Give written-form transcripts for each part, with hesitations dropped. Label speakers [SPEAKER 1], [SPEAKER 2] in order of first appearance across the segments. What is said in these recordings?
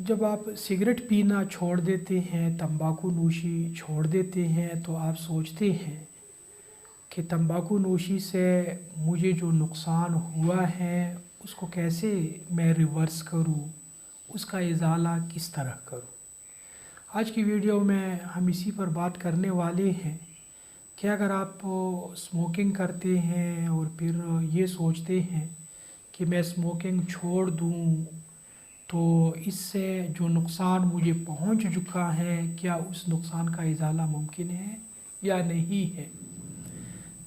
[SPEAKER 1] जब आप सिगरेट पीना छोड़ देते हैं, तंबाकू नोशी छोड़ देते हैं, तो आप सोचते हैं कि तंबाकू नोशी से मुझे जो नुकसान हुआ है उसको कैसे मैं रिवर्स करूं, उसका इज़ाला किस तरह करूं। आज की वीडियो में हम इसी पर बात करने वाले हैं कि अगर आप स्मोकिंग करते हैं और फिर ये सोचते हैं कि मैं स्मोकिंग छोड़ दूं, तो इससे जो नुकसान मुझे पहुंच चुका है, क्या उस नुकसान का इज़ाला मुमकिन है या नहीं है।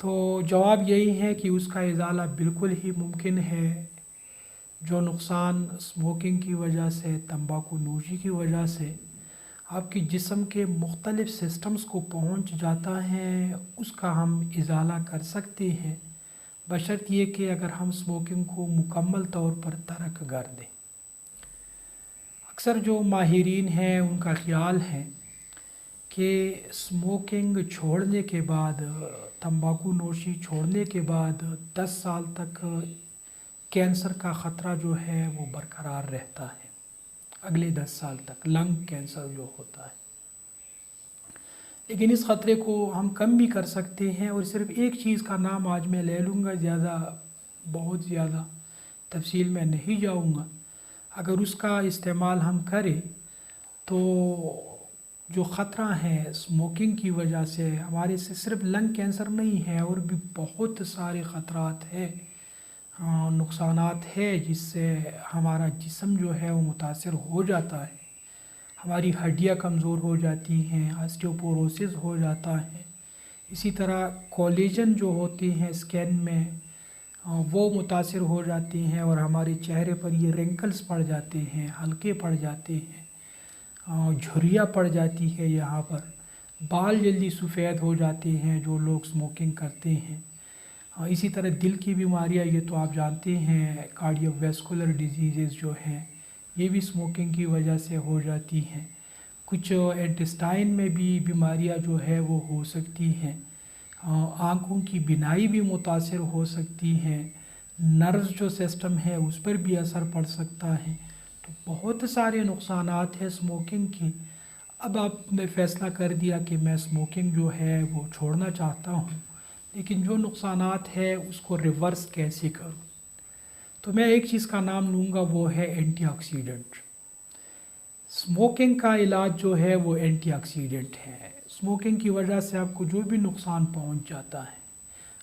[SPEAKER 1] तो जवाब यही है कि उसका इज़ाला बिल्कुल ही मुमकिन है। जो नुकसान स्मोकिंग की वजह से, तंबाकू नोशी की वजह से आपके जिस्म के मुख्तलिफ़ सिस्टम्स को पहुंच जाता है, उसका हम इज़ाला कर सकते हैं, बशर्त ये कि अगर हम स्मोकिंग को मुकम्मल तौर पर तर्क कर दें। अक्सर जो माहिरीन हैं उनका ख़्याल है कि स्मोकिंग छोड़ने के बाद, तंबाकू नोशी छोड़ने के बाद 10 साल तक कैंसर का ख़तरा जो है वो बरकरार रहता है। अगले 10 साल तक लंग कैंसर जो होता है, लेकिन इस ख़तरे को हम कम भी कर सकते हैं। और सिर्फ़ एक चीज़ का नाम आज मैं ले लूँगा, बहुत ज़्यादा तफसील में नहीं जाऊँगा। अगर उसका इस्तेमाल हम करें तो जो ख़तरा है स्मोकिंग की वजह से हमारे से सिर्फ लंग कैंसर नहीं है, और भी बहुत सारे ख़तरात हैं, नुकसानात है, जिससे हमारा जिस्म जो है वो मुतासर हो जाता है। हमारी हड्डियाँ कमज़ोर हो जाती हैं, ऑस्टियोपोरोसिस हो जाता है। इसी तरह कोलेजन जो होते हैं स्किन में, वो मुतासर हो जाती हैं और हमारे चेहरे पर ये रिंकल्स पड़ जाते हैं, हल्के पड़ जाते हैं, झुर्रियाँ पड़ जाती है, यहाँ पर बाल जल्दी सफ़ेद हो जाते हैं जो लोग स्मोकिंग करते हैं। इसी तरह दिल की बीमारियाँ, ये तो आप जानते हैं, कार्डियोवैस्कुलर डिजीज़ जो हैं ये भी स्मोकिंग की वजह से हो जाती हैं। कुछ इंटेस्टाइन में भी बीमारियाँ जो है वो हो सकती हैं। आँखों की बीनाई भी मुतासर हो सकती हैं, नर्व्स जो सिस्टम है उस पर भी असर पड़ सकता है। तो बहुत सारे नुकसानात हैं स्मोकिंग के। अब आपने फ़ैसला कर दिया कि मैं स्मोकिंग जो है वो छोड़ना चाहता हूँ, लेकिन जो नुकसानात है उसको रिवर्स कैसे करूँ। तो मैं एक चीज़ का नाम लूँगा, वो है एंटीऑक्सीडेंट। स्मोकिंग का इलाज जो है वो एंटीऑक्सीडेंट है। स्मोकिंग की वजह से आपको जो भी नुकसान पहुँच जाता है,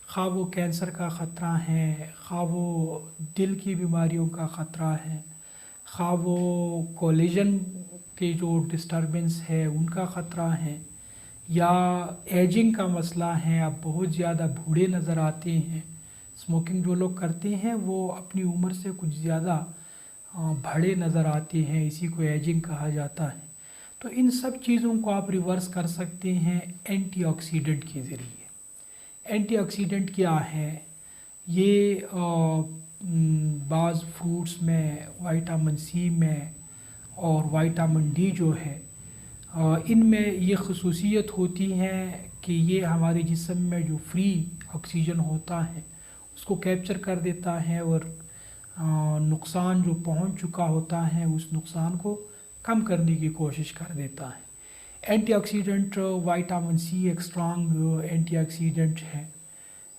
[SPEAKER 1] ख़्वाह वो कैंसर का ख़तरा है, ख़्वाह वो दिल की बीमारियों का ख़तरा है, ख़्वाह वो कोलेजन के जो डिस्टर्बेंस है उनका ख़तरा है, या एजिंग का मसला है, आप बहुत ज़्यादा बूढ़े नज़र आते हैं। स्मोकिंग जो लोग करते हैं वो अपनी उम्र से कुछ ज़्यादा बड़े नज़र आते हैं, इसी को एजिंग कहा जाता है। तो इन सब चीज़ों को आप रिवर्स कर सकते हैं एंटीऑक्सीडेंट के ज़रिए। एंटीऑक्सीडेंट क्या है? ये बाज़ फ्रूट्स में विटामिन सी में और विटामिन डी जो है, इनमें ये खसूसियत होती हैं कि ये हमारे जिस्म में जो फ्री ऑक्सीजन होता है उसको कैप्चर कर देता है, और नुकसान जो पहुंच चुका होता है उस नुकसान को कम करने की कोशिश कर देता है। एंटीऑक्सीडेंट विटामिन सी एक स्ट्रांग एंटीऑक्सीडेंट है।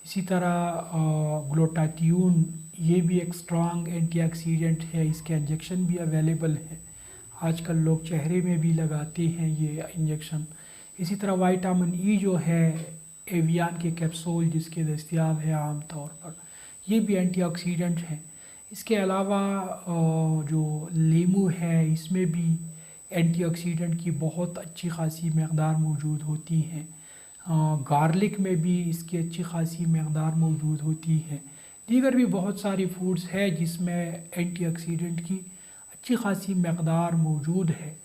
[SPEAKER 1] इसी तरह ग्लूटाथियोन, ये भी एक स्ट्रांग एंटीऑक्सीडेंट है, इसके इंजेक्शन भी अवेलेबल है, आजकल लोग चेहरे में भी लगाते हैं ये इंजेक्शन। इसी तरह विटामिन ई जो है, एवियन के कैप्सूल जिसके दस्तयाब है आम तौर पर, ये भी एंटीऑक्सीडेंट है। इसके अलावा जो लीमू है इसमें भी एंटीऑक्सीडेंट की बहुत अच्छी खासी मक़दार मौजूद होती है। गार्लिक में भी इसकी अच्छी खासी मक़दार मौजूद होती है। दीगर भी बहुत सारी फूड्स है जिसमें एंटीऑक्सीडेंट की अच्छी खासी मक़दार मौजूद है।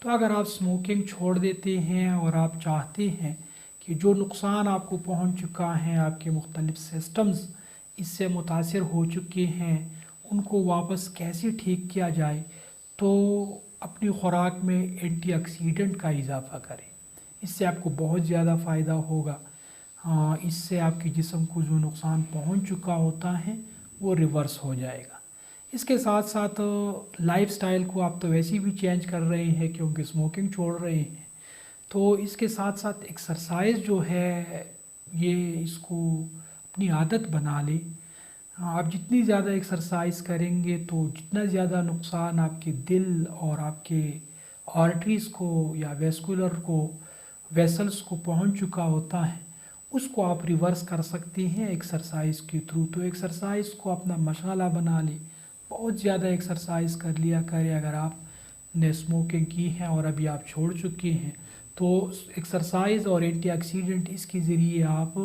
[SPEAKER 1] तो अगर आप स्मोकिंग छोड़ देते हैं और आप चाहते हैं कि जो नुकसान आपको पहुंच चुका है, आपके मुख्तलिफ़ सिस्टम्स इससे मुतासर हो चुके हैं, उनको वापस कैसे ठीक किया जाए, तो अपनी ख़ुराक में एंटीऑक्सीडेंट का इजाफ़ा करें। इससे आपको बहुत ज़्यादा फ़ायदा होगा। इससे आपके जिस्म को जो नुकसान पहुंच चुका होता है वो रिवर्स हो जाएगा। اس کے ساتھ ساتھ لائف سٹائل کو آپ تو ویسے بھی چینج کر رہے ہیں کیونکہ اسموکنگ چھوڑ رہے ہیں، تو اس کے ساتھ ساتھ ایکسرسائز جو ہے یہ اس کو اپنی عادت بنا لیں۔ آپ جتنی زیادہ ایکسرسائز کریں گے تو جتنا زیادہ نقصان آپ کے دل اور آپ کے آرٹریز کو یا ویسکولر کو ویسلز کو پہنچ چکا ہوتا ہے، اس کو آپ ریورس کر سکتے ہیں ایکسرسائز کے تھرو۔ تو ایکسرسائز کو اپنا مشغلہ بنا لیں، بہت زیادہ ایکسرسائز کر لیا کریں۔ اگر آپ نے اسموکنگ کی ہے اور ابھی آپ چھوڑ چکے ہیں تو ایکسرسائز اور اینٹی آکسیڈنٹ اس کے ذریعے آپ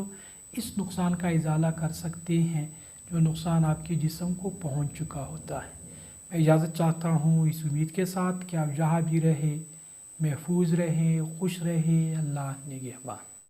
[SPEAKER 1] اس نقصان کا ازالہ کر سکتے ہیں جو نقصان آپ کے جسم کو پہنچ چکا ہوتا ہے۔ میں اجازت چاہتا ہوں اس امید کے ساتھ کہ آپ جہاں بھی رہیں محفوظ رہیں، خوش رہیں۔ اللہ نگہبان۔